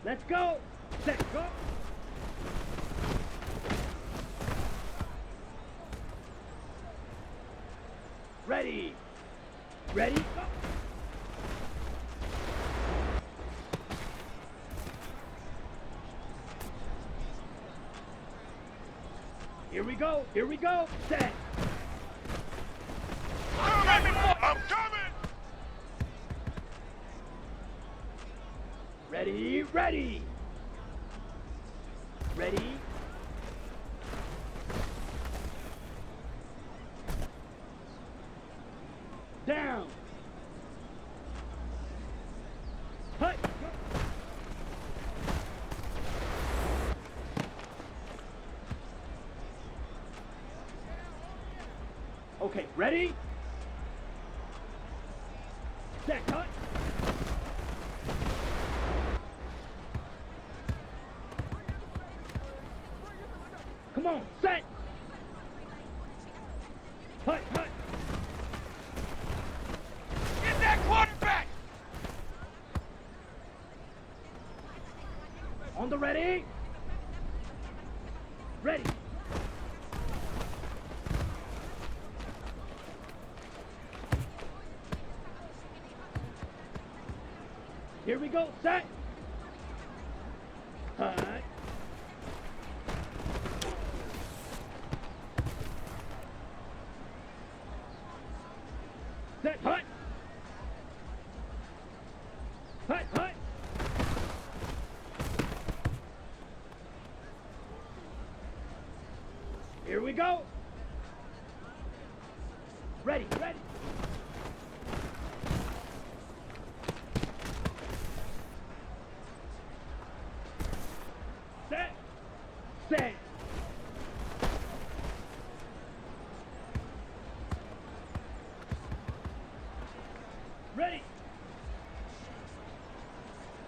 Let's go. Set, go. Ready. Ready, go. Here we go. Here we go. Set. I'm coming! Ready, ready. Ready. Down. Hut. Okay, ready? Set, cut. Come on, set. Hut, hut. Get that quarterback! On the ready. Ready. Here we go, set. Hut. Set, hut. Hut, hut. Here we go. Ready, ready. Set. Set. Ready.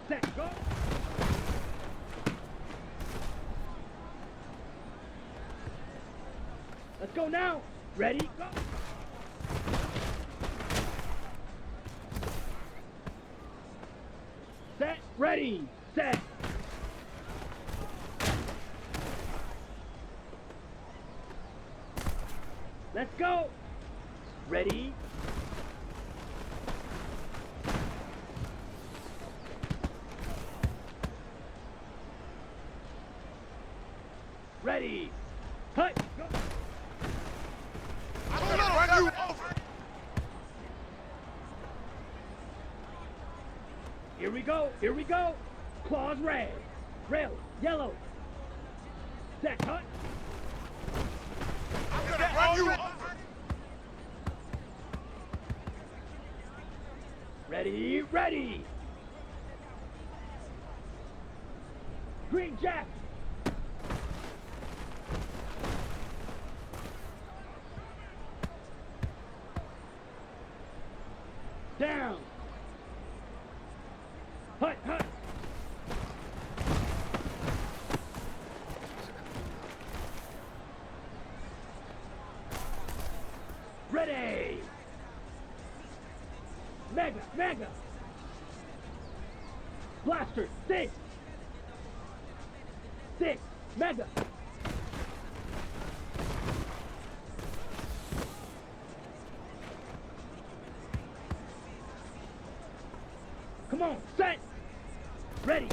Set, go. Let's go now. Ready, go. Set, ready, set. Let's go. Ready. Ready. Hut. Go. I'm gonna run you over! Here we go. Here we go. Claws red. Rail yellow. Set. Hut. I'm gonna run you over! Ready. Ready. Green Jack. Down. Hut, hut. Ready. Mega, mega. Blaster, six. Six, mega. Come on, set. Ready.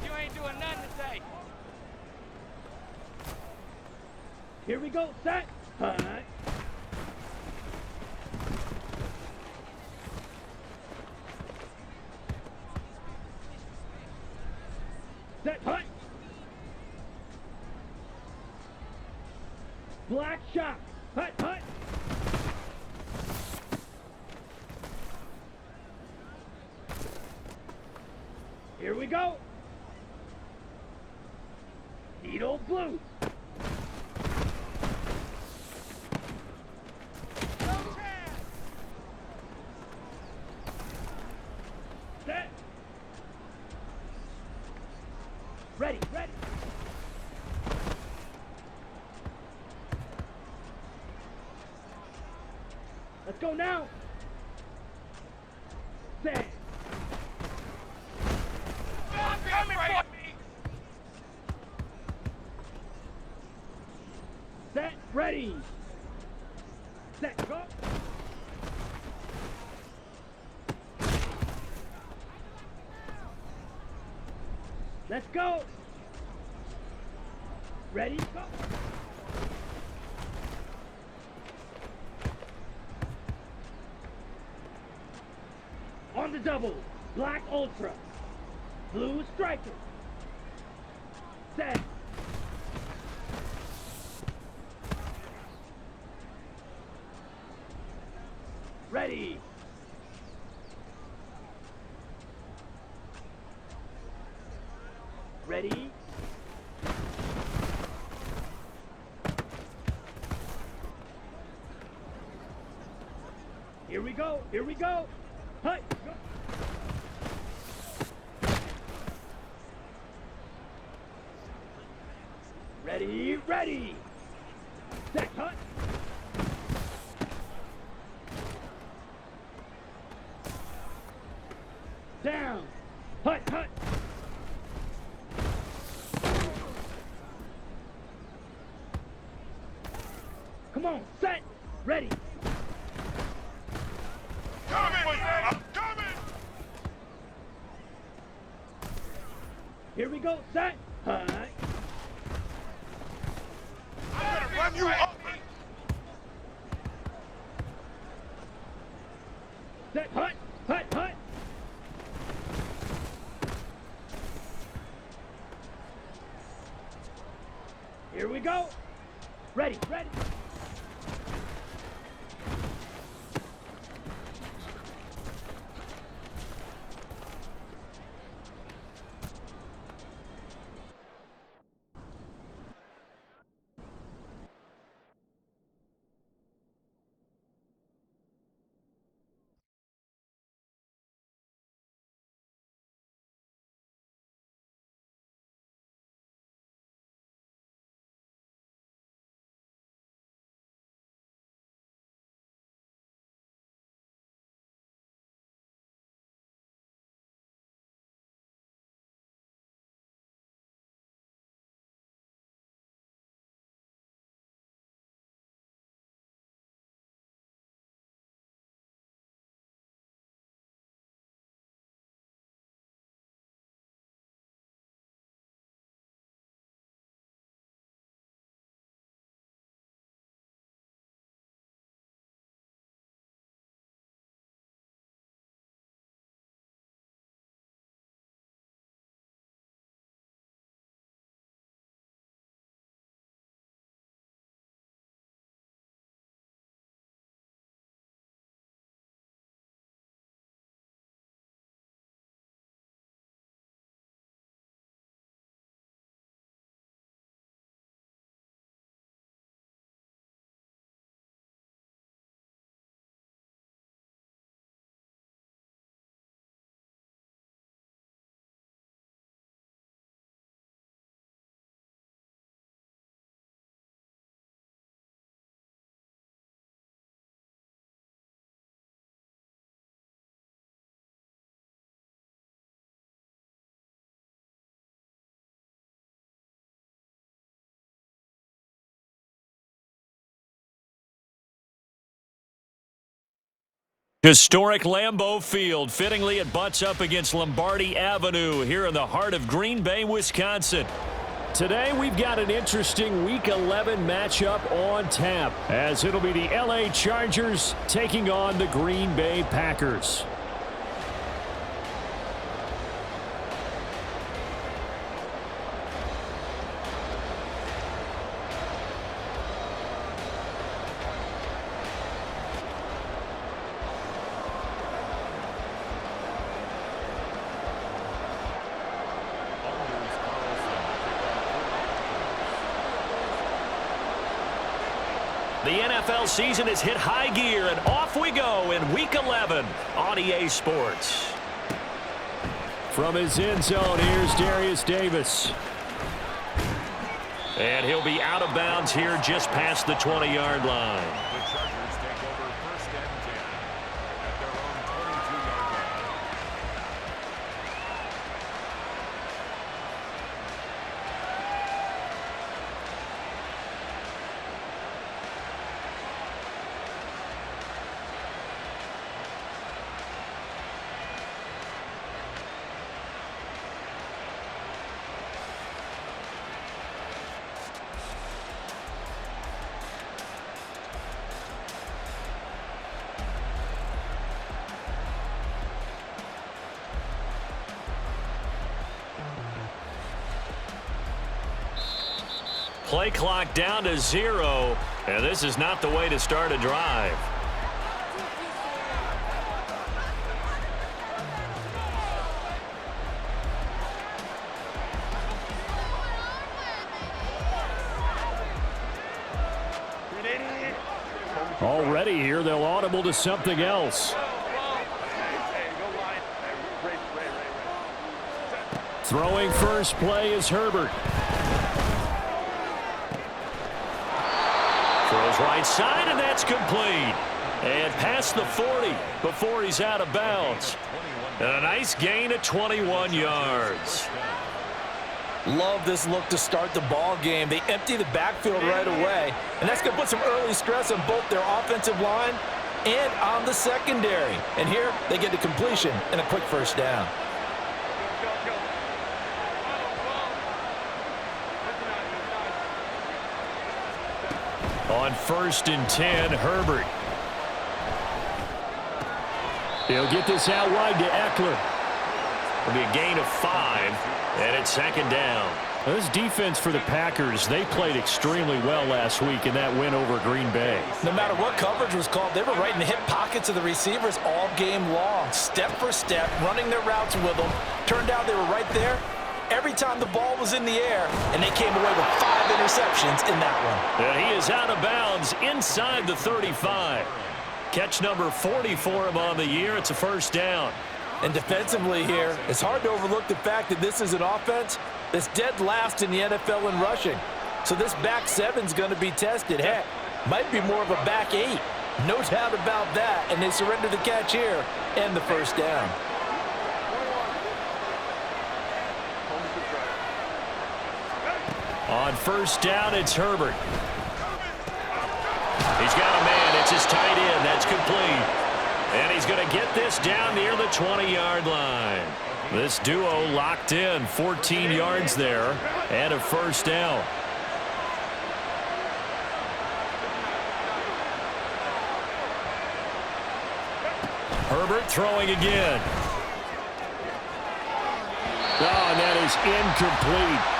You ain't doing nothing today. Here we go, set. Hut. Set, hut. Black shot. Hut, hut. Here we go. Needle blue. Set. Ready, ready. Let's go now. Set. Ready. Set, go. Let's go. Ready, go. On the double, Black Ultra, Blue Striker. Set. Ready. Ready. Here we go. Here we go. Hut. Go. Ready. Ready. Set. Hut. Down. Hut. Hut. Come on. Set. Ready. Coming! I'm coming! Here we go. Set. Hut. I'm gonna run you over! Set. Hut. Hut. Hut. Here we go. Ready. Ready. Historic Lambeau Field. Fittingly, it butts up against Lombardi Avenue here in the heart of Green Bay, Wisconsin. Today, we've got an interesting Week 11 matchup on tap, as it'll be the LA Chargers taking on the Green Bay Packers. The NFL season has hit high gear, and off we go in Week 11 on EA Sports. From his end zone, here's Darius Davis. And he'll be out of bounds here just past the 20-yard line. The Chargers take over 1st and 10 at their own 22-yard line. Play clock down to 0, and this is not the way to start a drive. Already here, they'll audible to something else. Throwing first play is Herbert. Throws right side, and that's complete. And past the 40 before he's out of bounds. And a nice gain of 21 yards. Love this look to start the ball game. They empty the backfield right away, and that's going to put some early stress on both their offensive line and on the secondary. And here they get the completion and a quick first down. On 1st and 10, Herbert. He'll get this out wide to Eckler. It'll be a gain of 5, and it's 2nd down. Now, this defense for the Packers, they played extremely well last week in that win over Green Bay. No matter what coverage was called, they were right in the hip pockets of the receivers all game long, step for step, running their routes with them. Turned out they were right there every time the ball was in the air, and they came away with 5 interceptions in that one. And he is out of bounds inside the 35. Catch number 40 for him on the year. It's a first down. And defensively here, it's hard to overlook the fact that this is an offense that's dead last in the NFL in rushing. So this back 7's going to be tested. Heck, might be more of a back 8. No doubt about that. And they surrender the catch here and the first down. On 1st down, it's Herbert. He's got a man. It's his tight end. That's complete. And he's going to get this down near the 20-yard line. This duo locked in, 14 yards there, and a first down. Herbert throwing again. Oh, and that is incomplete.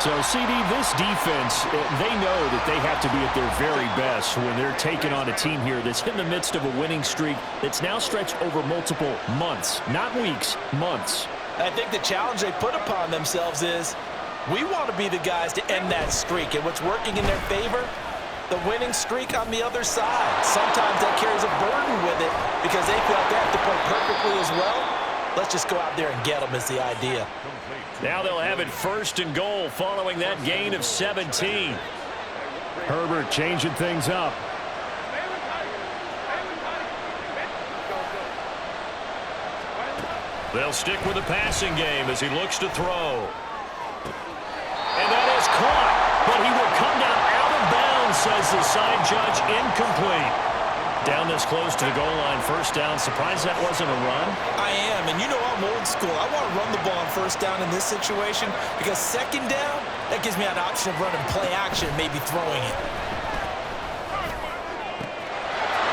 So, CD, this defense, they know that they have to be at their very best when they're taking on a team here that's in the midst of a winning streak that's now stretched over multiple months, not weeks, months. I think the challenge they put upon themselves is we want to be the guys to end that streak. And what's working in their favor? The winning streak on the other side. Sometimes that carries a burden with it because they feel like they have to play perfectly as well. Let's just go out there and get them is the idea. Now they'll have it 1st and goal following that gain of 17. Herbert changing things up. They'll stick with the passing game as he looks to throw. And that is caught, but he will come down out of bounds, says the side judge. Incomplete. Down this close to the goal line, first down. Surprised that wasn't a run? I am, and you know I'm old school. I want to run the ball on first down in this situation because 2nd down, that gives me an option of running play action, maybe throwing it.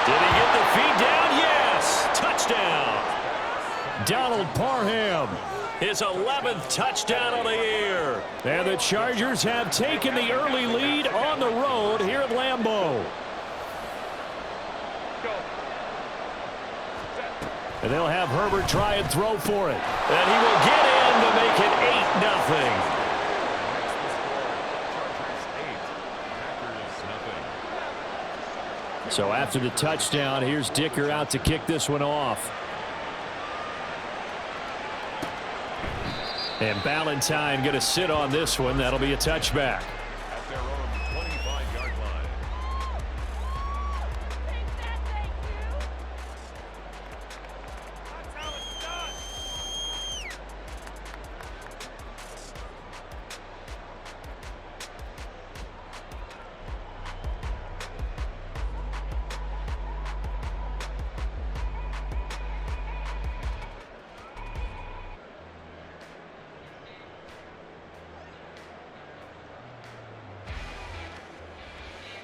Did he get the feed down? Yes! Touchdown! Donald Parham, his 11th touchdown on the year. And the Chargers have taken the early lead on the road here at Lambeau. And they'll have Herbert try and throw for it. And he will get in to make it 8-0. So after the touchdown, here's Dicker out to kick this one off. And Ballantyne going to sit on this one. That'll be a touchback.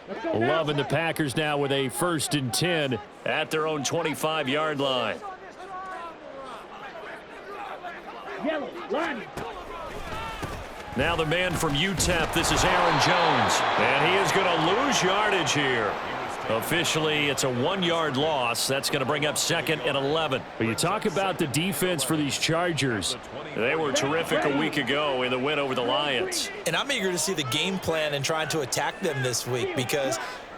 At their own 25-yard line. Loving the Packers now with a 1st and 10 at their own 25-yard line. Yellow, line. Now the man from UTEP, this is Aaron Jones. And he is going to lose yardage here. Officially, it's a 1-yard loss. That's going to bring up 2nd and 11. But you talk about the defense for these Chargers. They were terrific a week ago in the win over the Lions. And I'm eager to see the game plan and trying to attack them this week, because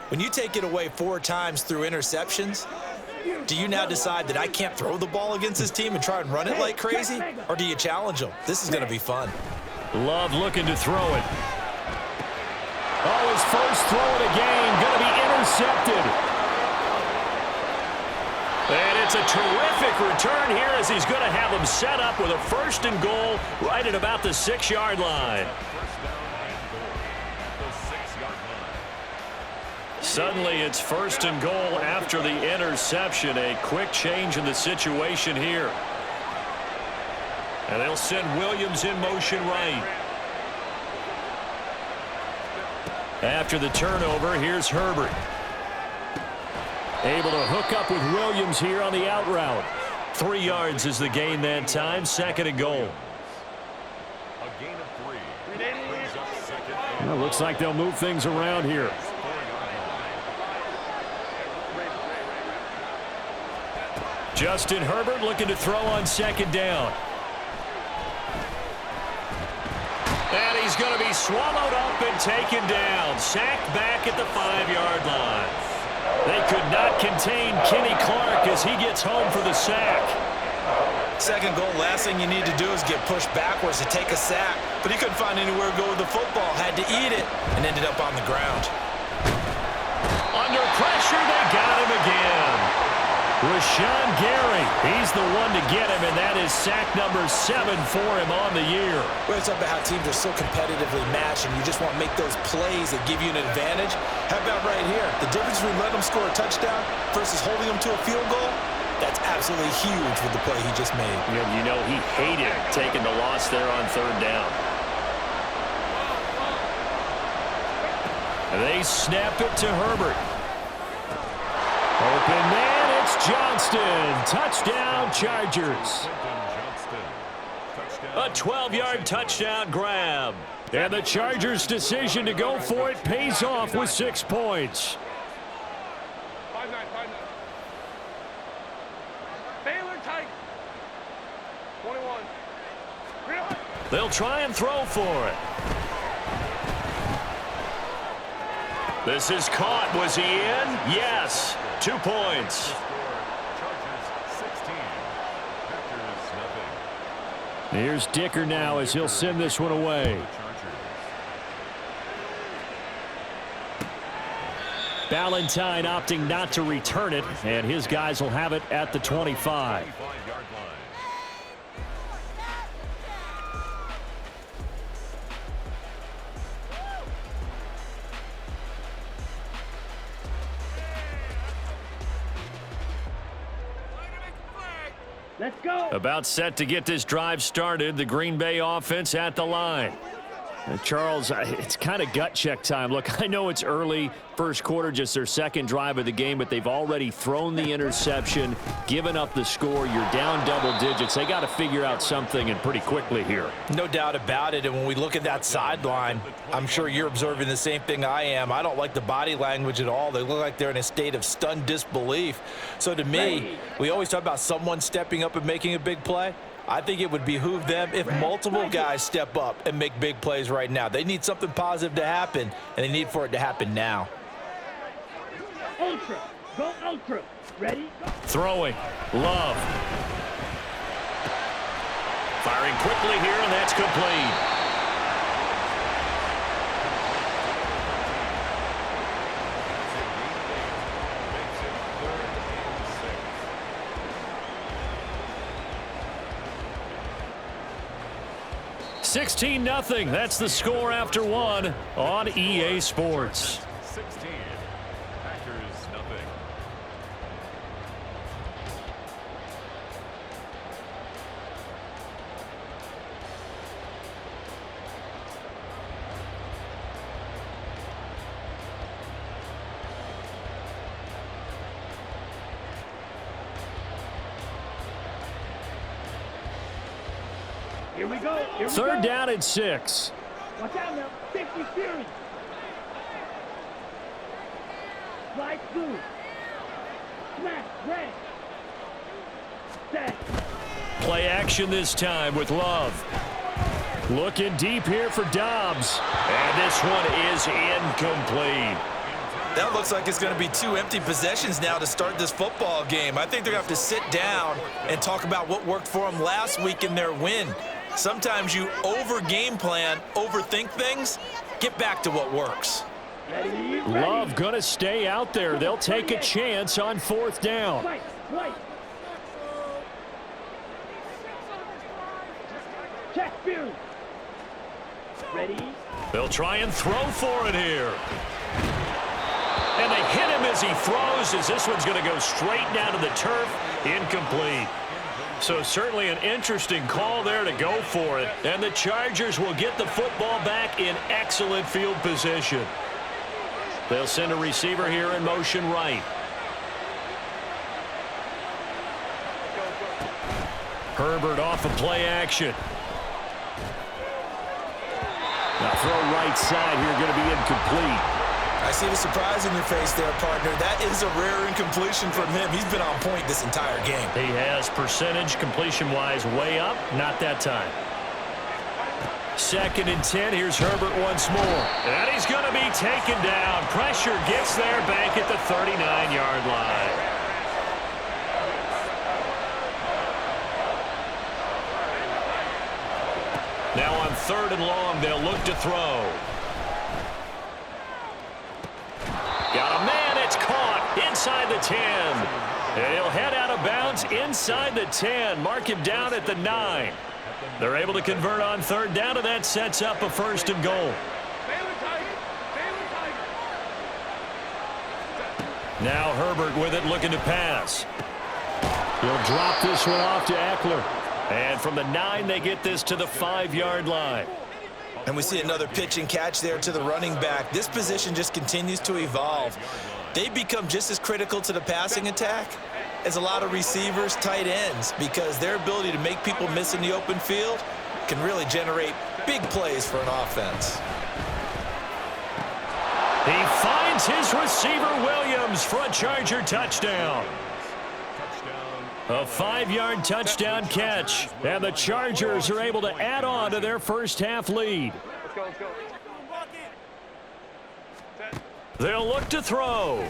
when you take it away 4 times through interceptions, do you now decide that I can't throw the ball against this team and try and run it like crazy? Or do you challenge them? This is going to be fun. Love looking to throw it. Oh, his first throw of the game, going to be intercepted. And it's a terrific return here as he's going to have him set up with a 1st and goal right at about the 6-yard line. Suddenly it's 1st and goal after the interception. A quick change in the situation here. And they'll send Williams in motion right. After the turnover, here's Herbert. Able to hook up with Williams here on the out route. 3 yards is the gain that time. 2nd and goal. A gain of 3. Brings up 2nd. Well, looks like they'll move things around here. Justin Herbert looking to throw on 2nd down. And he's going to be swallowed up and taken down. Sacked back at the 5-yard line. They could not contain Kenny Clark as he gets home for the sack. 2nd goal, last thing you need to do is get pushed backwards to take a sack. But he couldn't find anywhere to go with the football. Had to eat it and ended up on the ground. Under pressure, they got him again. Rashawn Gary, he's the one to get him, and that is sack number 7 for him on the year. We're talking about how teams are so competitively matched, and you just want to make those plays that give you an advantage. How about right here? The difference between letting them score a touchdown versus holding them to a field goal, that's absolutely huge with the play he just made. You know, he hated taking the loss there on 3rd down. And they snap it to Herbert. Open man, it's Johnston. Touchdown, Chargers. A 12-yard touchdown grab. And the Chargers' decision to go for it pays off with 6 points. 5-9. Baylor tight. 21. They'll try and throw for it. This is caught. Was he in? Yes. 2 points. Chargers 16. Packers 0. Here's Dicker now as he'll send this one away. Ballantyne opting not to return it, and his guys will have it at the 25. 25-yard line. Let's go. About set to get this drive started. The Green Bay offense at the line. Charles, it's kind of gut check time. Look, I know it's early, 1st quarter, just their 2nd drive of the game, but they've already thrown the interception, given up the score. You're down double digits. They got to figure out something, and pretty quickly here. No doubt about it. And when we look at that sideline, I'm sure you're observing the same thing I am. I don't like the body language at all. They look like they're in a state of stunned disbelief. So to me, we always talk about someone stepping up and making a big play. I think it would behoove them if multiple guys step up and make big plays right now. They need something positive to happen, and they need for it to happen now. Ultra. Go ultra. Ready? Go. Throwing. Love. Firing quickly here, and that's complete. $16-0. That's the score after 1 on EA Sports. 16. Packers 0. Here we go. Here we 3rd go. down and 6. Watch out now. 50 Fury. Slide through. Smash. Red. Set. Play action this time with Love. Looking deep here for Dobbs. And this one is incomplete. That looks like it's going to be 2 empty possessions now to start this football game. I think they're going to have to sit down and talk about what worked for them last week in their win. Sometimes you over-game plan, overthink things. Get back to what works. Ready. Love going to stay out there. They'll take a chance on 4th down. Right. Right. Check Fury. Ready. They'll try and throw for it here. And they hit him as he throws, as this one's going to go straight down to the turf. Incomplete. So certainly an interesting call there to go for it. And the Chargers will get the football back in excellent field position. They'll send a receiver here in motion right. Herbert off of play action. Now throw right side here, going to be incomplete. I see the surprise in your face there, partner. That is a rare incompletion from him. He's been on point this entire game. He has percentage completion-wise way up. Not that time. 2nd and 10. Here's Herbert once more. And he's going to be taken down. Pressure gets there back at the 39-yard line. Now on 3rd and long, they'll look to throw. Got a man, it's caught inside the 10. And he'll head out of bounds inside the 10. Mark him down at the 9. They're able to convert on 3rd down, and that sets up a 1st and goal. Now Herbert with it, looking to pass. He'll drop this one off to Eckler. And from the 9, they get this to the 5-yard line. And we see another pitch and catch there to the running back. This position just continues to evolve. They become just as critical to the passing attack as a lot of receivers, tight ends, because their ability to make people miss in the open field can really generate big plays for an offense. He finds his receiver Williams for a Charger touchdown. A 5-yard touchdown catch, and the Chargers are able to add on to their first-half lead. Let's go, let's go. They'll look to throw.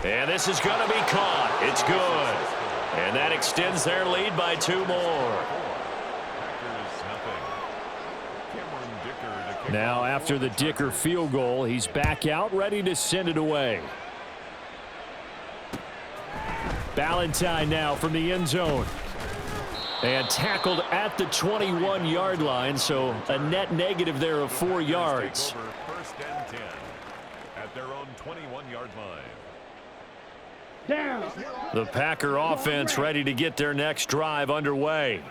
And this is going to be caught. It's good. And that extends their lead by 2 more. Now after the Dicker field goal, he's back out, ready to send it away. Ballantyne now from the end zone. And tackled at the 21-yard line, so a net negative there of 4 yards. 1st and 10 at their own 21-yard line. Down. The Packer offense ready to get their next drive underway.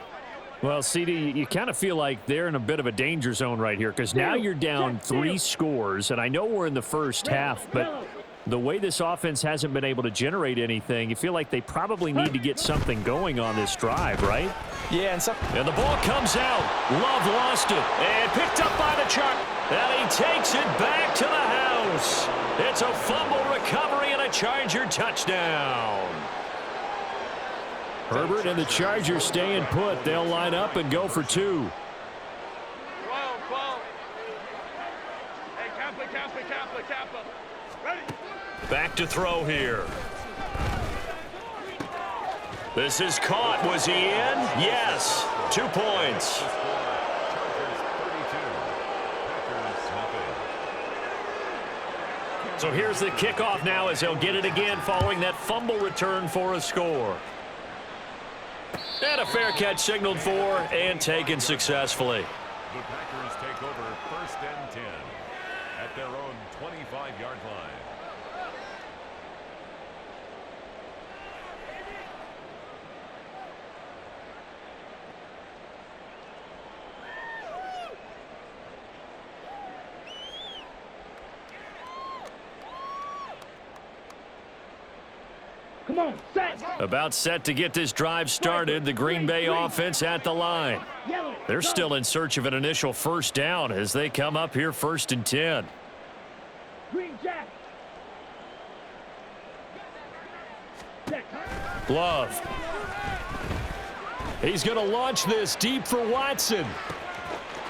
Well, CD, you kind of feel like they're in a bit of a danger zone right here, because now you're down 3 scores, and I know we're in the first half, but the way this offense hasn't been able to generate anything, you feel like they probably need to get something going on this drive, right? Yeah, and the ball comes out. Love lost it and picked up by the Chuck. And he takes it back to the house. It's a fumble recovery and a Charger touchdown. Herbert and the Chargers staying put. They'll line up and go for 2. 12. Hey, Kappa. Ready? Back to throw here. This is caught. Was he in? Yes. 2 points. So here's the kickoff now as they'll get it again following that fumble return for a score. And a fair catch signaled for and taken successfully. The Packers take over 1st and 10 at their own 25-yard line. Come Come on, set. About set to get this drive started. The Green Bay offense at the line. Yellow. They're go. still in search of an initial first down as they come up here 1st and 10. Green jack. Jack. Love. He's going to launch this deep for Watson.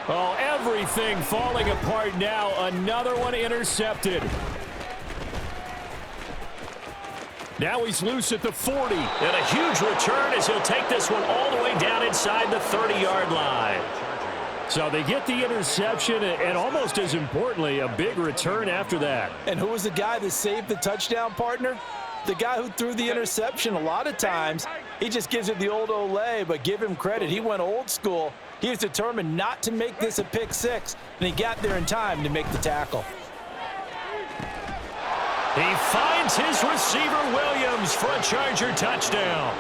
Oh, everything falling apart now. Another one intercepted. Now he's loose at the 40. And a huge return as he'll take this one all the way down inside the 30-yard line. So they get the interception, and almost as importantly, a big return after that. And who was the guy that saved the touchdown, partner? The guy who threw the interception. A lot of times, he just gives it the old Olay, but give him credit. He went old school. He was determined not to make this a pick six, and he got there in time to make the tackle. He finds his receiver, Williams, for a Charger touchdown.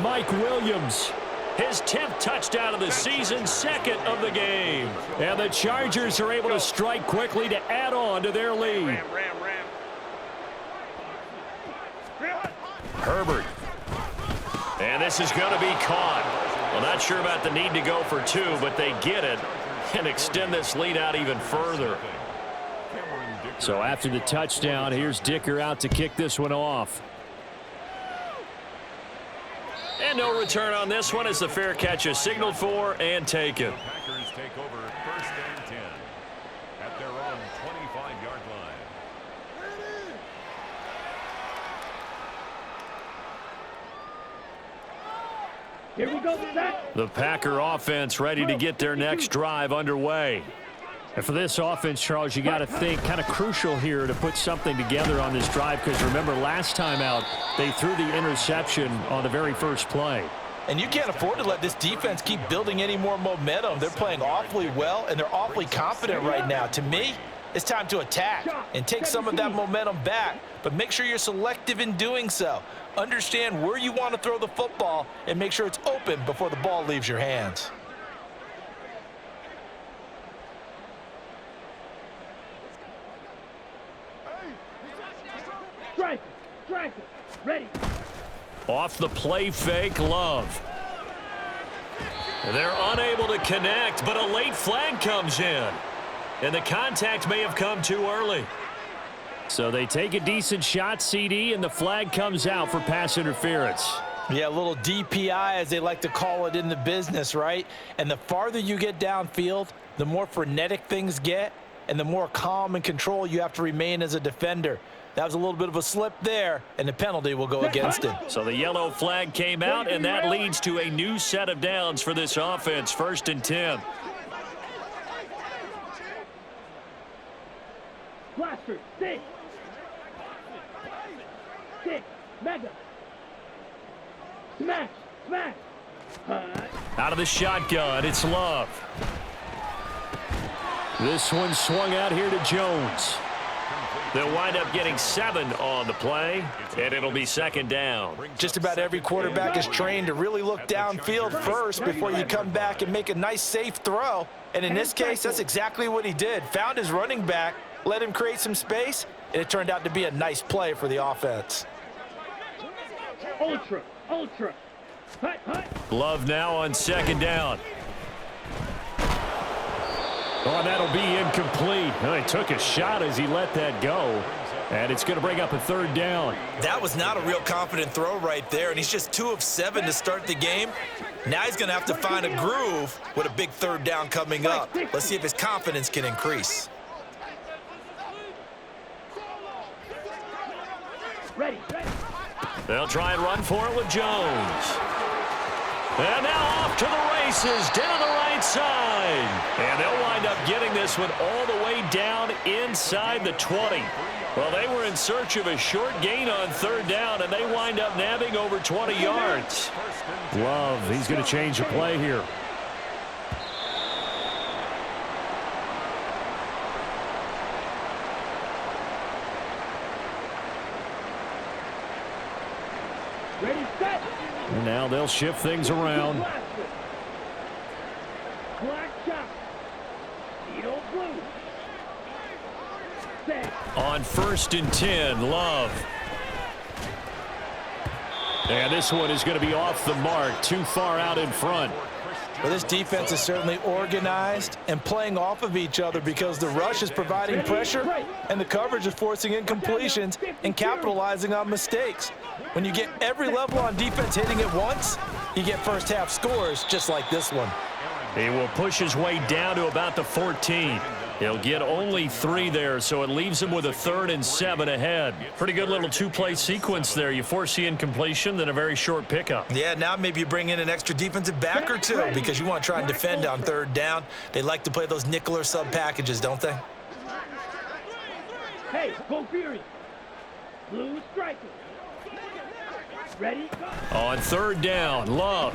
Mike Williams, his 10th touchdown of the season, 2nd of the game. And the Chargers are able to strike quickly to add on to their lead. Ram. Herbert. And this is going to be caught. Well, not sure about the need to go for 2, but they get it and extend this lead out even further. So after the touchdown, here's Dicker out to kick this one off. And no return on this one as the fair catch is signaled for and taken. Packers take over 1st and 10 at their own 25-yard line. Here we go, set. The Packer offense ready to get their next drive underway. And for this offense, Charles, you got to think kind of crucial here to put something together on this drive, because remember last time out they threw the interception on the very first play. And you can't afford to let this defense keep building any more momentum. They're playing awfully well, and they're awfully confident right now. To me, it's time to attack and take some of that momentum back, but make sure you're selective in doing so. Understand where you want to throw the football and make sure it's open before the ball leaves your hands. Strike. Ready. Off the play fake, Love. They're unable to connect, but a late flag comes in. And the contact may have come too early. So they take a decent shot, CD, and the flag comes out for pass interference. Yeah, a little DPI, as they like to call it in the business, right? And the farther you get downfield, the more frenetic things get, and the more calm and control you have to remain as a defender. That was a little bit of a slip there, and the penalty will go against him. So the yellow flag came out, and that leads to a new set of downs for this offense, 1st and 10. Blaster, stick. Mega. Smash. Out of the shotgun, it's Love. This one swung out here to Jones. They'll wind up getting 7 on the play, and it'll be 2nd down. Just about every quarterback is trained to really look downfield first before you come back and make a nice, safe throw. And in this case, that's exactly what he did. Found his running back, let him create some space, and it turned out to be a nice play for the offense. Ultra. Love now on 2nd down. Oh, that'll be incomplete. Well, he took a shot as he let that go, and it's going to bring up a 3rd down. That was not a real confident throw right there, and he's just 2 of 7 to start the game. Now he's going to have to find a groove with a big 3rd down coming up. Let's see if his confidence can increase. Ready. They'll try and run for it with Jones. And now off to the races, down the right side. And they'll wind up getting this one all the way down inside the 20. Well, they were in search of a short gain on 3rd down, and they wind up nabbing over 20 yards. Love, he's going to change the play here. Ready, set. And now they'll shift things around. Black shot. Edo blue. Set. On 1st and 10, Love. And this one is going to be off the mark, too far out in front. Well, this defense is certainly organized and playing off of each other because the rush is providing pressure and the coverage is forcing incompletions and capitalizing on mistakes. When you get every level on defense hitting at once, you get first half scores just like this one. He will push his way down to about the 14. He'll get only 3 there, so it leaves him with a 3rd and 7 ahead. Pretty good little 2-play sequence there. You force the incompletion, then a very short pickup. Yeah, now maybe you bring in an extra defensive back or two because you want to try and defend on 3rd down. They like to play those nickel or sub packages, don't they? Hey, go Fury. Blue striker. Ready? Go. On 3rd down, Love.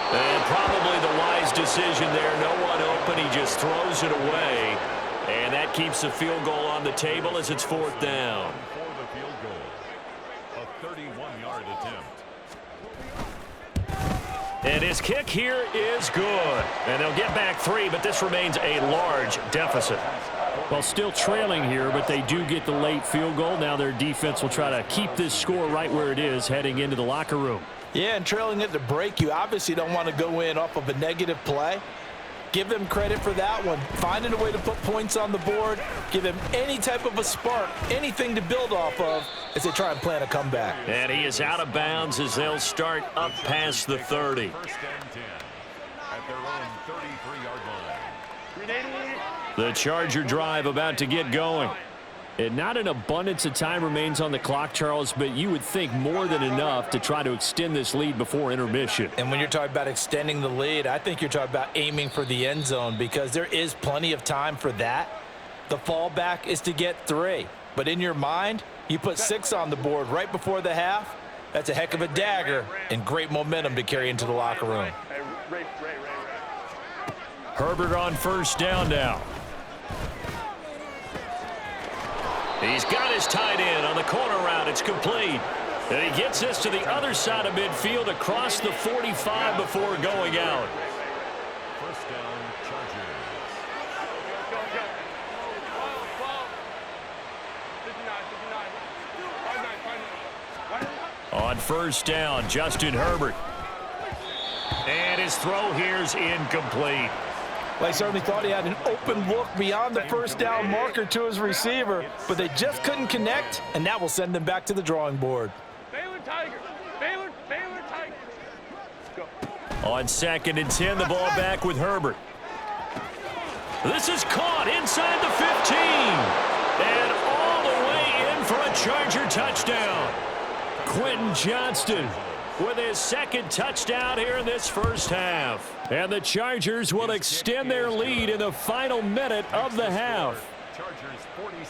And probably the wise decision there. No one open. He just throws it away. And that keeps the field goal on the table as it's 4th down. For the field goal, a 31-yard attempt. And his kick here is good. And they'll get back 3, but this remains a large deficit. Well, still trailing here, but they do get the late field goal. Now their defense will try to keep this score right where it is heading into the locker room. Yeah, and trailing at the break, you obviously don't want to go in off of a negative play. Give them credit for that one. Finding a way to put points on the board, give them any type of a spark, anything to build off of as they try and plan a comeback. And he is out of bounds as they'll start up past the 30. 1st and 10 at their own 33-yard line. The Charger drive about to get going. And not an abundance of time remains on the clock, Charles, but you would think more than enough to try to extend this lead before intermission. And when you're talking about extending the lead, I think you're talking about aiming for the end zone because there is plenty of time for that. The fallback is to get 3. But in your mind, you put 6 on the board right before the half. That's a heck of a dagger and great momentum to carry into the locker room. Herbert on 1st down now. He's got his tight end on the corner route. It's complete. And he gets this to the other side of midfield across the 45 before going out. 1st down, Chargers. On 1st down, Justin Herbert. And his throw here's incomplete. Well, he certainly thought he had an open look beyond the 1st down marker to his receiver, but they just couldn't connect, and that will send them back to the drawing board. Baylor Tiger. Baylor Tiger. Go. On 2nd and 10, the ball back with Herbert. This is caught inside the 15. And all the way in for a Charger touchdown. Quentin Johnston with his 2nd touchdown here in this 1st half. And the Chargers will extend their lead in the final minute of the half.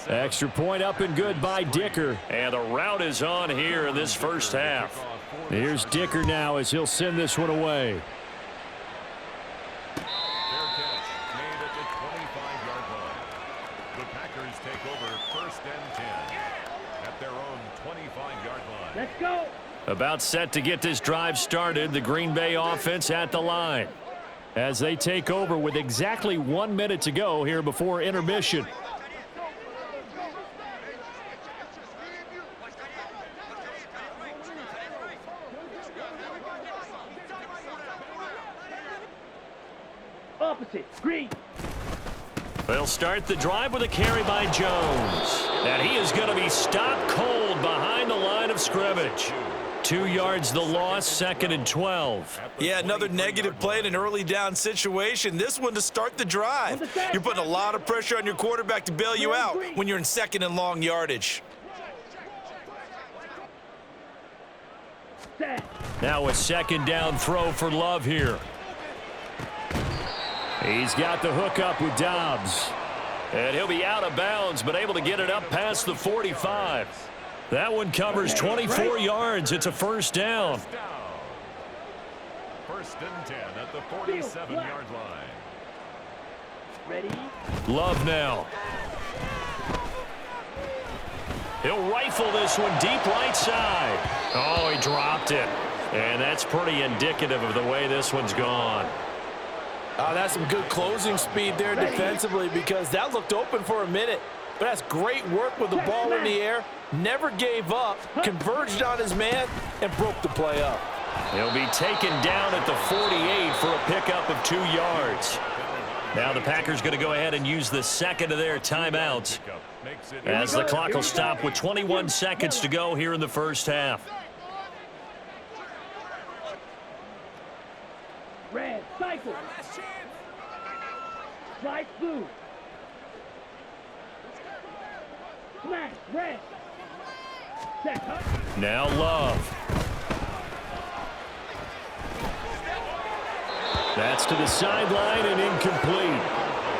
Extra point up and good by Dicker. And the route is on here in this 1st half. Here's Dicker now as he'll send this one away. Fair catch made at the 25-yard line. The Packers take over 1st and 10 at their own 25-yard line. Let's go. About set to get this drive started, the Green Bay offense at the line as they take over with exactly 1 minute to go here before intermission. Opposite. Green. They'll start the drive with a carry by Jones. And he is going to be stopped cold behind the line of scrimmage. 2 yards the loss, 2nd and 12. Yeah, another negative play in an early down situation. This one to start the drive. You're putting a lot of pressure on your quarterback to bail you out when you're in 2nd and long yardage. Now a 2nd down throw for Love here. He's got the hook up with Dobbs. And he'll be out of bounds, but able to get it up past the 45. That one covers 24 yards. It's a 1st down. 1st and 10 at the 47-yard line. Ready? Love now. He'll rifle this one deep right side. Oh, he dropped it. And that's pretty indicative of the way this one's gone. That's some good closing speed there defensively because that looked open for a minute. but that's great work with the ball in the air. Never gave up, converged on his man, and broke the play up. He'll be taken down at the 48 for a pickup of 2 yards. Now the Packers going to go ahead and use the second of their timeouts as the clock will stop with 21 seconds to go here in the first half. Red, cycle. Strike blue. Smash, red. Set, hut. Now Love. That's to the sideline and incomplete.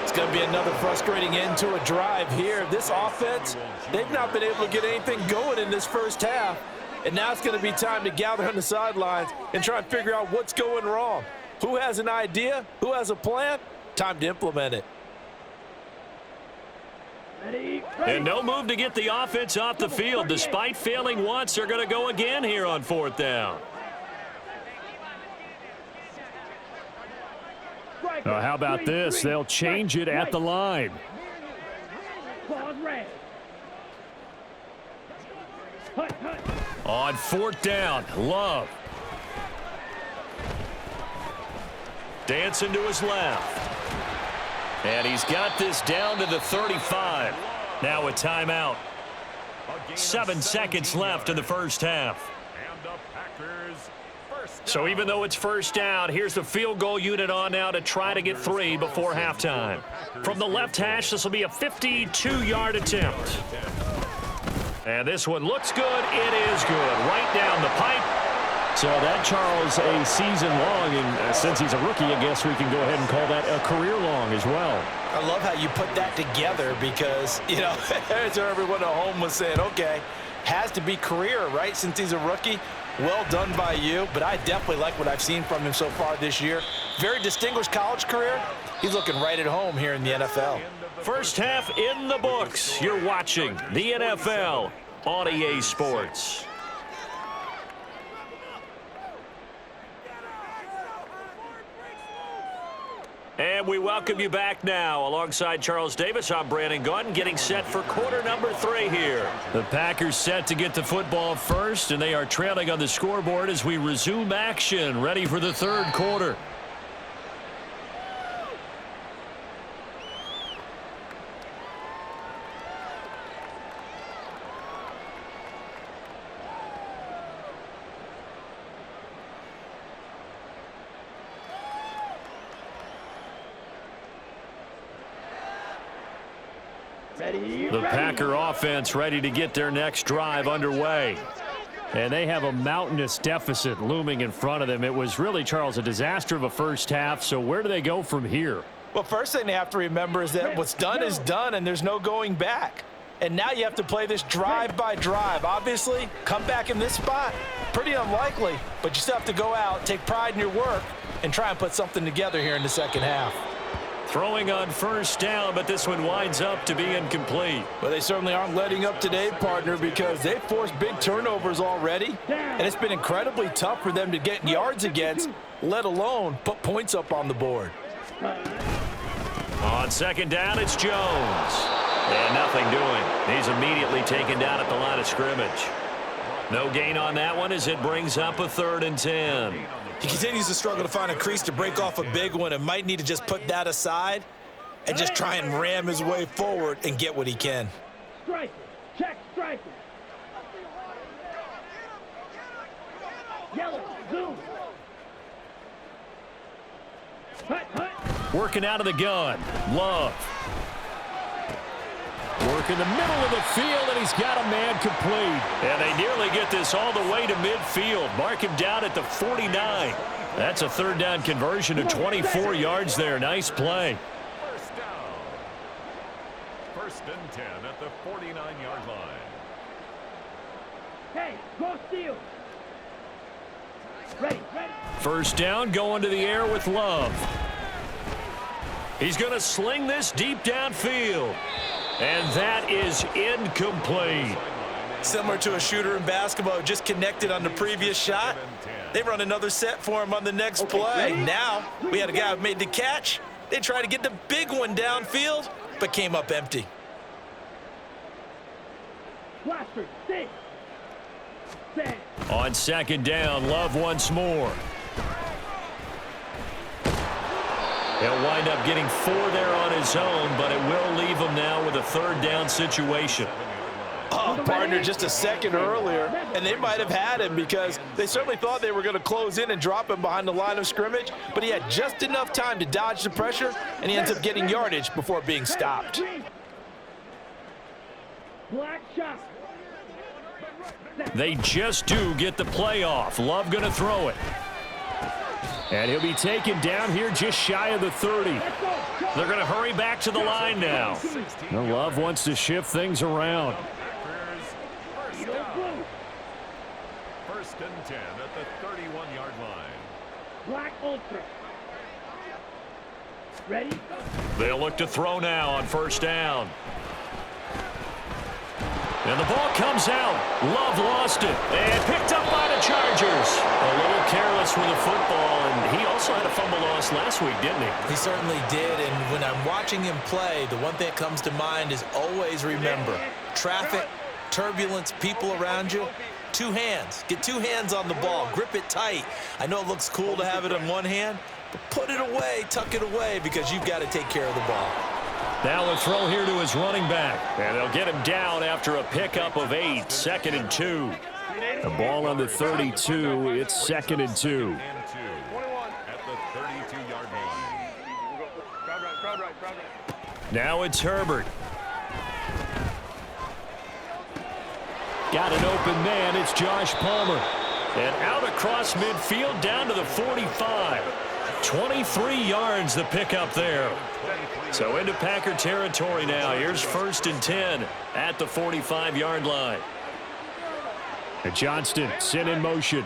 It's going to be another frustrating end to a drive here. This offense, they've not been able to get anything going in this first half. And now it's going to be time to gather on the sidelines and try and figure out what's going wrong. Who has an idea? Who has a plan? Time to implement it. Ready, And no move to get the offense off the field. Despite failing once, they're going to go again here on 4th down. How about this? They'll change it at the line. Claws red. Hut, hut. On 4th down, Love. Dancing to his left. And he's got this down to the 35. Now a timeout. 7 seconds left in the first half. And the Packers first. So even though it's first down, here's the field goal unit on now to try to get 3 before halftime. From the left hash, this will be a 52-yard attempt. And this one looks good. It is good. Right down the pipe. So that, Charles, a season long, and since he's a rookie, I guess we can go ahead and call that a career long as well. I love how you put that together because, you know, as everyone at home was saying, okay, has to be career, right, since he's a rookie. Well done by you, but I definitely like what I've seen from him so far this year. Very distinguished college career. He's looking right at home here in the NFL. First half in the books. You're watching the NFL on EA Sports. And we welcome you back now. Alongside Charles Davis, I'm Brandon Gaudin, getting set for quarter number 3 here. The Packers set to get the football first, and they are trailing on the scoreboard as we resume action, ready for the 3rd quarter. The Packer offense ready to get their next drive underway. And they have a mountainous deficit looming in front of them. It was really, Charles, a disaster of a first half. So where do they go from here? Well, first thing they have to remember is that what's done is done, and there's no going back. And now you have to play this drive by drive. Obviously, come back in this spot, pretty unlikely. But you still have to go out, take pride in your work, and try and put something together here in the second half. Throwing on first down, but this one winds up to be incomplete. Well, they certainly aren't letting up today, partner, because they've forced big turnovers already. And it's been incredibly tough for them to get yards against, let alone put points up on the board. On second down, it's Jones. And nothing doing. He's immediately taken down at the line of scrimmage. No gain on that one as it brings up a 3rd and 10. He continues to struggle to find a crease to break off a big one and might need to just put that aside and just try and ram his way forward and get what he can. Striker. Check striker. Yellow. Zoom. Hut, hut. Working out of the gun. Love. Work in the middle of the field, and he's got a man complete. And they nearly get this all the way to midfield. Mark him down at the 49. That's a 3rd down conversion of 24 yards there. Nice play. First down. 1st and 10 at the 49-yard line. Hey, go steal. Ready, ready. First down, going to the air with Love. He's going to sling this deep downfield. And that is incomplete. Similar to a shooter in basketball, just connected on the previous shot. They run another set for him on the next play. Now, we had a guy who made the catch. They tried to get the big one downfield, but came up empty. Blaster, stay. Stand. On second down, Love once more. He'll wind up getting 4 there on his own, but it will leave him now with a third down situation. Oh, partner, just a second earlier, and they might have had him because they certainly thought they were going to close in and drop him behind the line of scrimmage, but he had just enough time to dodge the pressure, and he ends up getting yardage before being stopped. Black shot. They just do get the play off. Love going to throw it. And he'll be taken down here just shy of the 30. They're going to hurry back to the line now. Now Love wants to shift things around. First and 10 at the 31-yard line. Black Ultra. Ready? They'll look to throw now on first down. And the ball comes out. Love lost it. And picked up by the Chargers. A little careless with the football. And he also had a fumble loss last week, didn't he? He certainly did, and when I'm watching him play, the one thing that comes to mind is always remember, traffic, turbulence, people around you, 2 hands. Get 2 hands on the ball. Grip it tight. I know it looks cool to have it in one hand, but put it away, tuck it away, because you've got to take care of the ball. Now a throw here to his running back. And they'll get him down after a pickup of 8. 2nd and 2. The ball on the 32. It's 2nd and 2. At the 32-yard line. Crowd right. Now it's Herbert. Got an open man. It's Josh Palmer. And out across midfield down to the 45. 23 yards the pickup there. So into Packer territory now. Here's 1st and 10 at the 45-yard line. And Johnston sent in motion.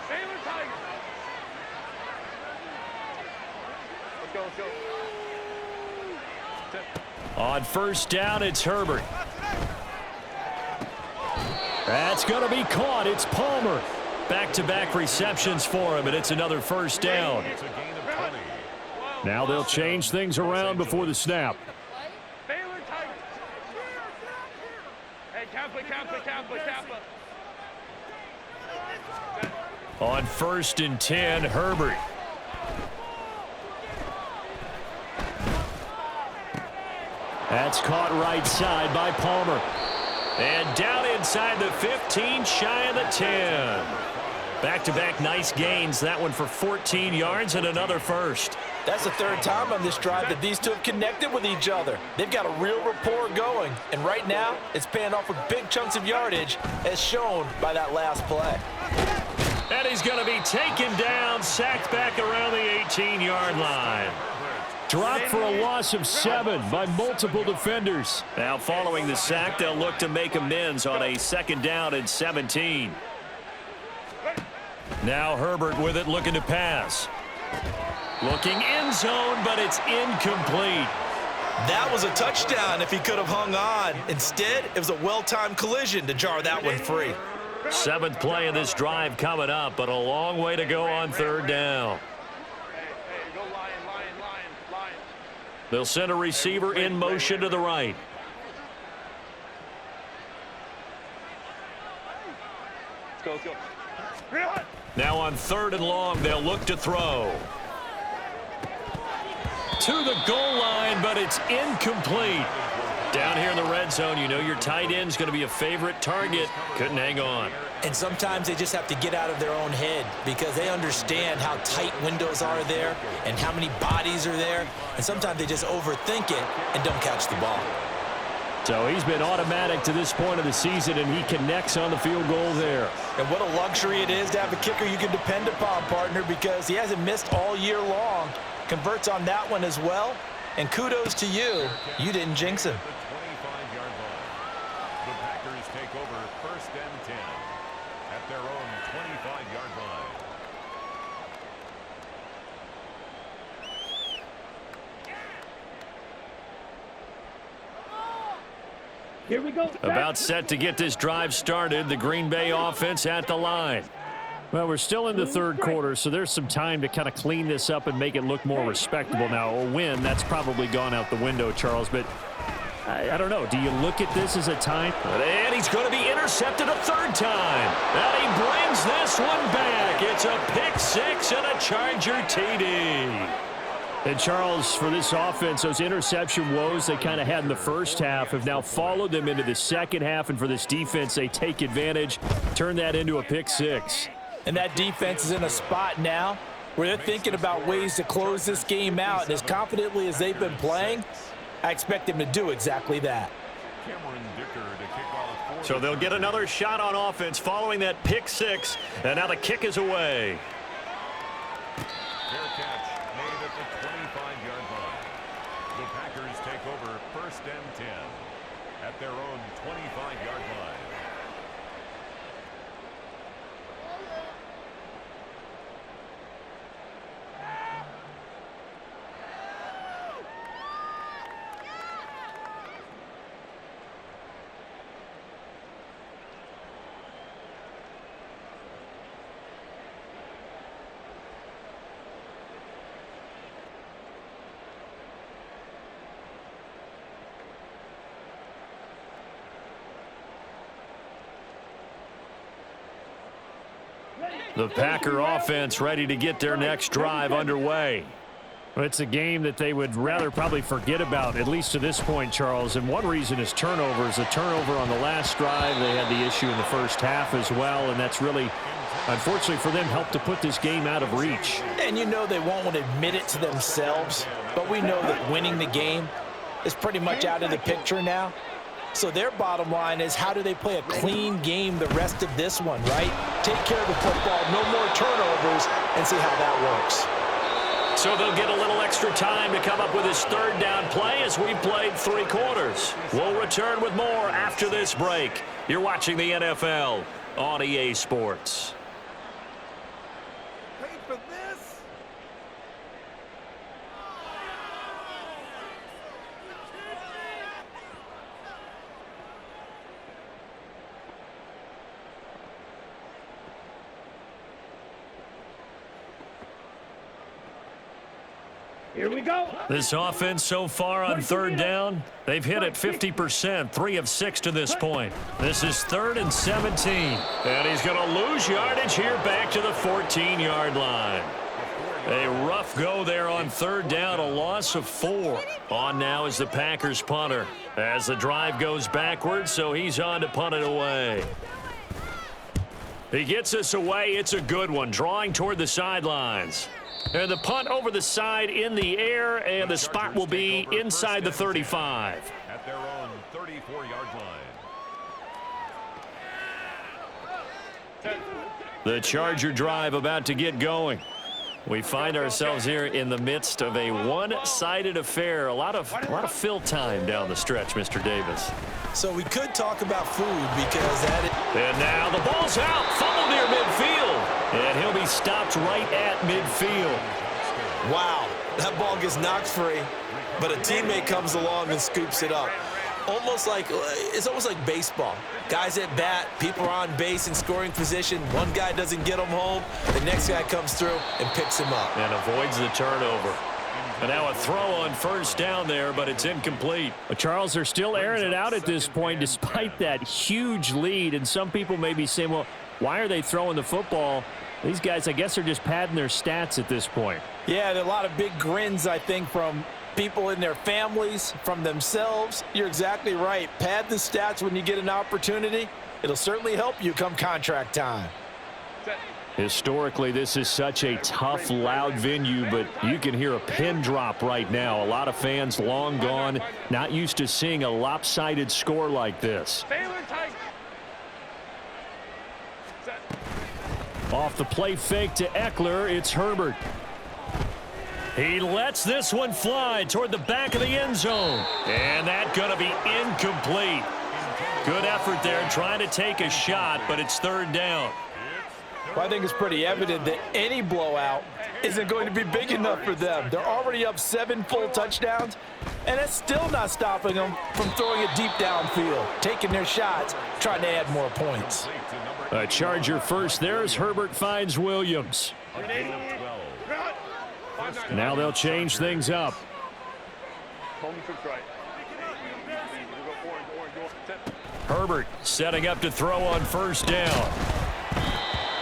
On first down, it's Herbert. That's going to be caught. It's Palmer. Back-to-back receptions for him, and it's another first down. It's a gain of 20. Now they'll change things around before the snap. Baylor Tigers. Hey, Kappa. On 1st and 10, Herbert. That's caught right side by Palmer. And down inside the 15, shy of the 10. Back-to-back nice gains. That one for 14 yards and another first. That's the 3rd time on this drive that these two have connected with each other. They've got a real rapport going. And right now, it's paying off with big chunks of yardage, as shown by that last play. And he's going to be taken down, sacked back around the 18-yard line. Dropped for a loss of 7 by multiple defenders. Now following the sack, they'll look to make amends on a 2nd down and 17. Now Herbert with it, looking to pass. Looking end zone, but it's incomplete. That was a touchdown if he could have hung on. Instead, it was a well-timed collision to jar that one free. 7th play of this drive coming up, but a long way to go on 3rd down. Hey, go Lion. They'll send a receiver in motion to the right. Let's go. Now on 3rd and long, they'll look to throw. To the goal line, but it's incomplete. Down here in the red zone, you know your tight end's going to be a favorite target. Couldn't hang on. And sometimes they just have to get out of their own head because they understand how tight windows are there and how many bodies are there. And sometimes they just overthink it and don't catch the ball. So he's been automatic to this point of the season, and he connects on the field goal there. And what a luxury it is to have a kicker you can depend upon, partner, because he hasn't missed all year long. Converts on that one as well. And kudos to you. You didn't jinx him. The 25-yard line. The Packers take over 1st and 10 at their own 25-yard line. Here we go. About set to get this drive started. The Green Bay offense at the line. Well, we're still in the 3rd quarter, so there's some time to kind of clean this up and make it look more respectable. Now, a win, that's probably gone out the window, Charles, but I don't know. Do you look at this as a time? And he's going to be intercepted a third time. And he brings this one back. It's a pick six and a Charger TD. And Charles, for this offense, those interception woes they kind of had in the first half have now followed them into the second half. And for this defense, they take advantage, turn that into a pick six. And that defense is in a spot now where they're thinking about ways to close this game out. And as confidently as they've been playing, I expect them to do exactly that. Cameron Dicker to kick off for So they'll get another shot on offense following that pick six. And now the kick is away. fair catch made at the 25-yard line. The Packers take over first and 10 at their own 25-yard line. The Packer offense ready to get their next drive underway. It's a game that they would rather probably forget about, at least to this point, Charles. And one reason is turnovers. A turnover on the last drive. They had the issue in the first half as well, and that's really, unfortunately for them, helped to put this game out of reach. And you know they won't want to admit it to themselves, but we know that winning the game is pretty much out of the picture now. So their bottom line is, how do they play a clean game the rest of this one, right? Take care of the football, no more turnovers, and see how that works. So they'll get a little extra time to come up with his third down play as we played 3 quarters. We'll return with more after this break. You're watching the NFL on EA Sports. Paid for this? Here we go. This offense so far on third down, they've hit it 50%, 3 of 6 to this point. This is 3rd and 17. And he's going to lose yardage here back to the 14-yard line. A rough go there on third down, a loss of 4. On now is the Packers punter as the drive goes backwards, so he's on to punt it away. He gets us away. It's a good one, drawing toward the sidelines. And the punt over the side in the air, and the spot will be inside the 35. At their own 34-yard line. The Charger drive about to get going. We find ourselves here in the midst of a one-sided affair. A lot of fill time down the stretch, Mr. Davis. So we could talk about food because that is... And now the ball's out, fumble near midfield. And he'll be stopped right at midfield. Wow, that ball gets knocked free, but a teammate comes along and scoops it up. It's almost like baseball. Guys at bat, people are on base in scoring position. One guy doesn't get him home, the next guy comes through and picks him up. And avoids the turnover. And now a throw on first down there, but it's incomplete. Charles, they're still airing it out at this point despite that huge lead. And some people may be saying, well, why are they throwing the football? These guys, I guess, are just padding their stats at this point. Yeah, there are a lot of big grins, I think, from people in their families, from themselves. You're exactly right. Pad the stats when you get an opportunity. It'll certainly help you come contract time. Historically, this is such a tough, loud venue, but you can hear a pin drop right now. A lot of fans long gone, not used to seeing a lopsided score like this. Off the play fake to Eckler, it's Herbert. He lets this one fly toward the back of the end zone. And that's going to be incomplete. Good effort there trying to take a shot, but it's third down. Well, I think it's pretty evident that any blowout isn't going to be big enough for them. They're already up 7 full touchdowns, and it's still not stopping them from throwing it deep downfield, taking their shots, trying to add more points. A Charger first there as Herbert finds Williams. Now they'll change things up. Herbert setting up to throw on first down.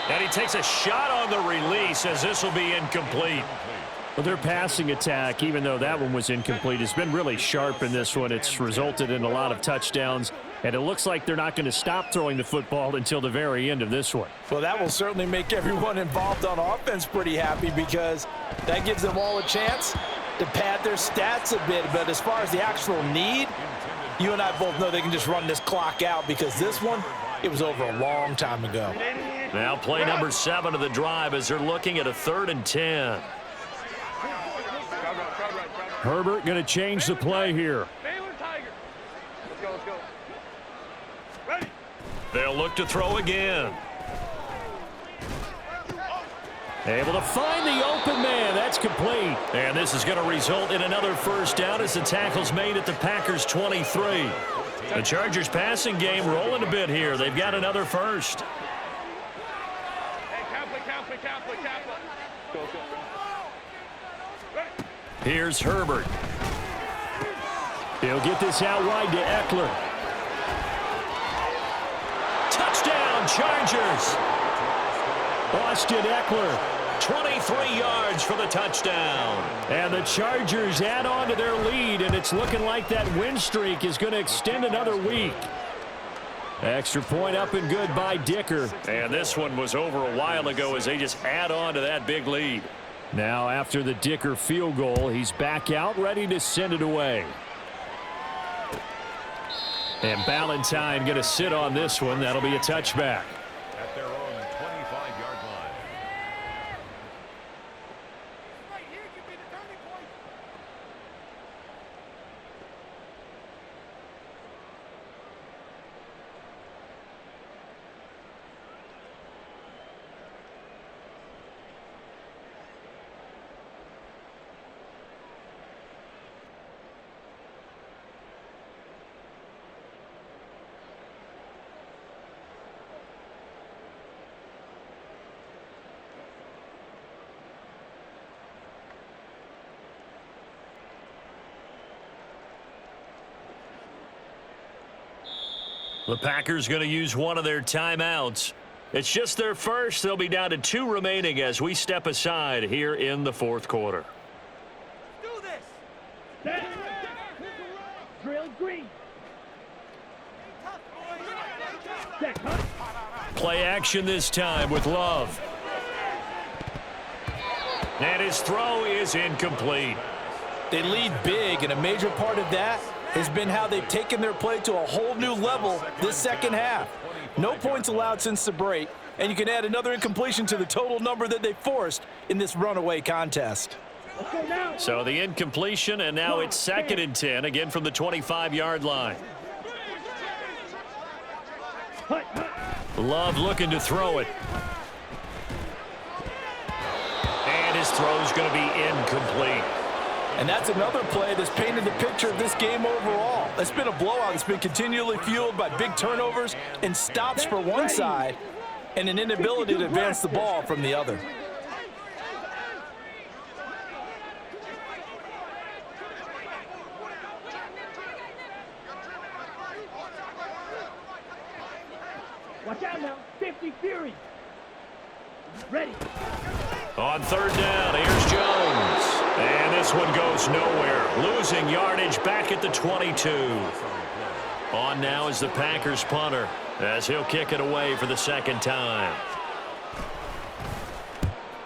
And he takes a shot on the release as this will be incomplete. Well, their passing attack, even though that one was incomplete, has been really sharp in this one. It's resulted in a lot of touchdowns, and it looks like they're not going to stop throwing the football until the very end of this one. Well, that will certainly make everyone involved on offense pretty happy because that gives them all a chance to pad their stats a bit. But as far as the actual need, you and I both know they can just run this clock out because this one, it was over a long time ago. Now play number 7 of the drive as they're looking at a 3rd and 10. Herbert going to change the play here. Baylor Tigers. Let's go, let's go. Ready. They'll look to throw again. Able to find the open man. That's complete. And this is going to result in another first down as the tackle's made at the Packers' 23. The Chargers passing game rolling a bit here. They've got another first. Hey, Kaplan. Go, go. Here's Herbert. He'll get this out wide to Eckler. Touchdown, Chargers. Austin Eckler, 23 yards for the touchdown. And the Chargers add on to their lead, and it's looking like that win streak is going to extend another week. Extra point up and good by Dicker. And this one was over a while ago as they just add on to that big lead. Now after the Dicker field goal, he's back out ready to send it away. And Ballantyne going to sit on this one. That'll be a touchback. At their own 25-yard line. The Packers going to use one of their timeouts. It's just their first. They'll be down to 2 remaining as we step aside here in the 4th quarter. Do this. Drill green. Play action this time with Love. And his throw is incomplete. They lead big, and a major part of that has been how they've taken their play to a whole new level this second half. No points allowed since the break, and you can add another incompletion to the total number that they forced in this runaway contest. So the incompletion, and now it's 2nd and 10, again from the 25-yard line. Love looking to throw it. And his throw's going to be incomplete. And that's another play that's painted the picture of this game overall. It's been a blowout. It's been continually fueled by big turnovers and stops for one side and an inability to advance the ball from the other. Watch out now. 50 Fury. Ready. On 3rd down, here's Jones. And this one goes nowhere. Losing yardage back at the 22. On now is the Packers punter as he'll kick it away for the 2nd time.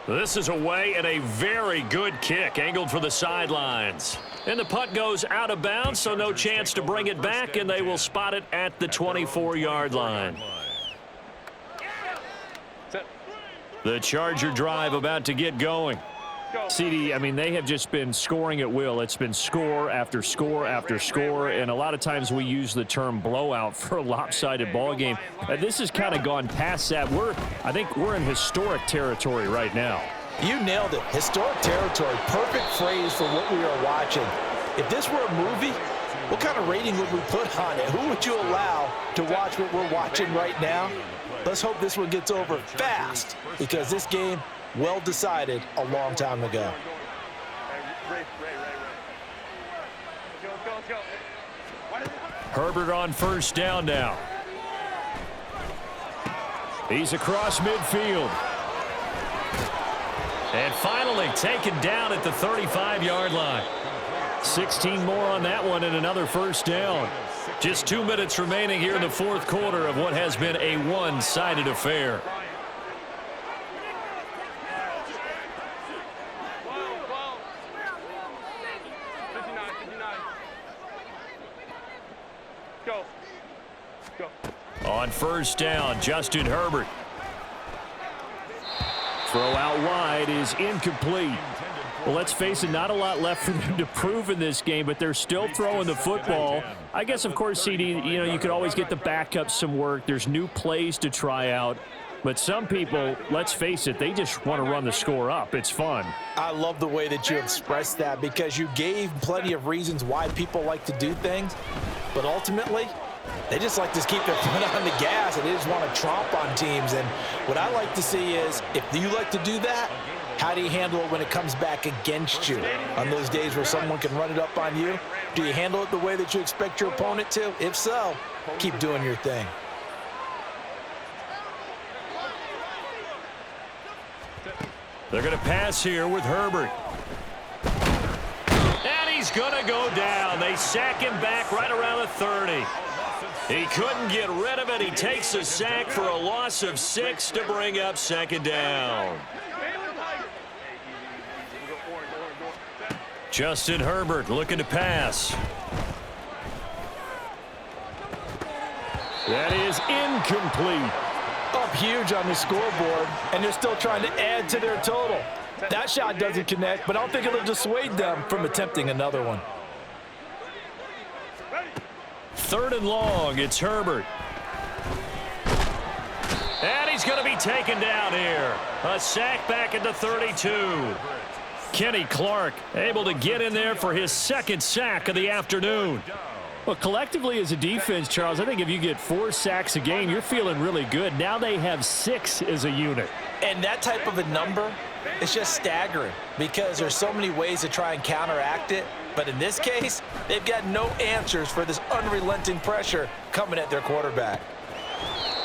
This is away and a very good kick angled for the sidelines. And the punt goes out of bounds, so no chance to bring it back, and they will spot it at the 24-yard line. The Charger drive about to get going. CD, I mean, they have just been scoring at will. It's been score after score after score, and a lot of times we use the term blowout for a lopsided ball game. This has kind of gone past that. I think we're in historic territory right now. You nailed it. Historic territory. Perfect phrase for what we are watching. If this were a movie, what kind of rating would we put on it? Who would you allow to watch what we're watching right now? Let's hope this one gets over fast, because this game, well decided a long time ago. Let's go. Herbert on 1st down now. He's across midfield. And finally taken down at the 35-yard line. 16 more on that one and another first down. Just 2 minutes remaining here in the fourth quarter of what has been a one-sided affair. On first down, Justin Herbert. Throw out wide is incomplete. Well, let's face it, not a lot left for them to prove in this game, but they're still throwing the football. I guess, of course, CD, you could always get the backup some work. There's new plays to try out. But some people, let's face it, they just want to run the score up. It's fun. I love the way that you expressed that because you gave plenty of reasons why people like to do things. But ultimately, they just like to keep their foot on the gas, and they just want to tromp on teams. And what I like to see is, if you like to do that, how do you handle it when it comes back against you? On those days where someone can run it up on you, do you handle it the way that you expect your opponent to? If so, keep doing your thing. They're going to pass here with Herbert. And he's going to go down. They sack him back right around the 30. He couldn't get rid of it. He takes a sack for a loss of 6 to bring up second down. Justin Herbert looking to pass. That is incomplete. Up huge on the scoreboard, and they're still trying to add to their total. That shot doesn't connect, but I don't think it'll dissuade them from attempting another one. Third and long, it's Herbert. And he's going to be taken down here. A sack back at the 32. Kenny Clark able to get in there for his second sack of the afternoon. Well, collectively as a defense, Charles, I think if you get 4 sacks a game, you're feeling really good. Now they have 6 as a unit. And that type of a number is just staggering because there's so many ways to try and counteract it. But in this case, they've got no answers for this unrelenting pressure coming at their quarterback.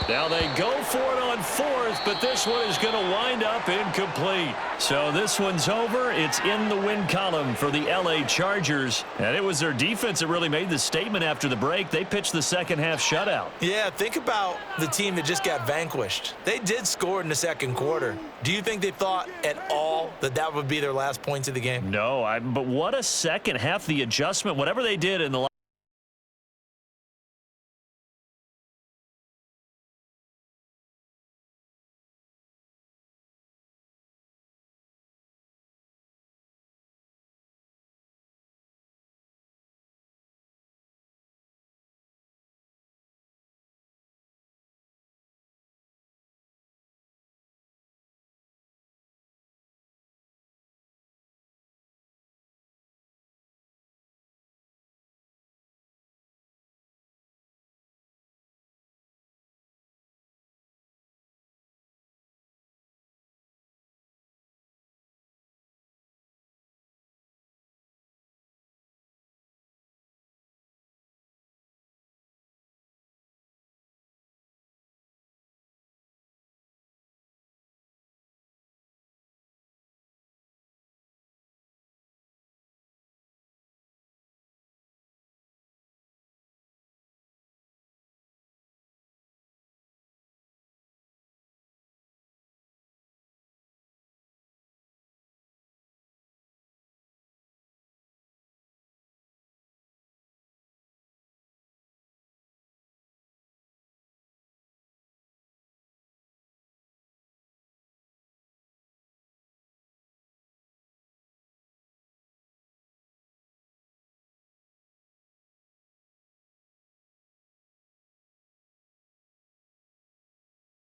Now they go for it on 4th, but this one is going to wind up incomplete. So this one's over. It's in the win column for the L.A. Chargers. And it was their defense that really made the statement after the break. They pitched the second half shutout. Yeah, think about the team that just got vanquished. They did score in the second quarter. Do you think they thought at all that would be their last points of the game? No, but what a second half. The adjustment, whatever they did in the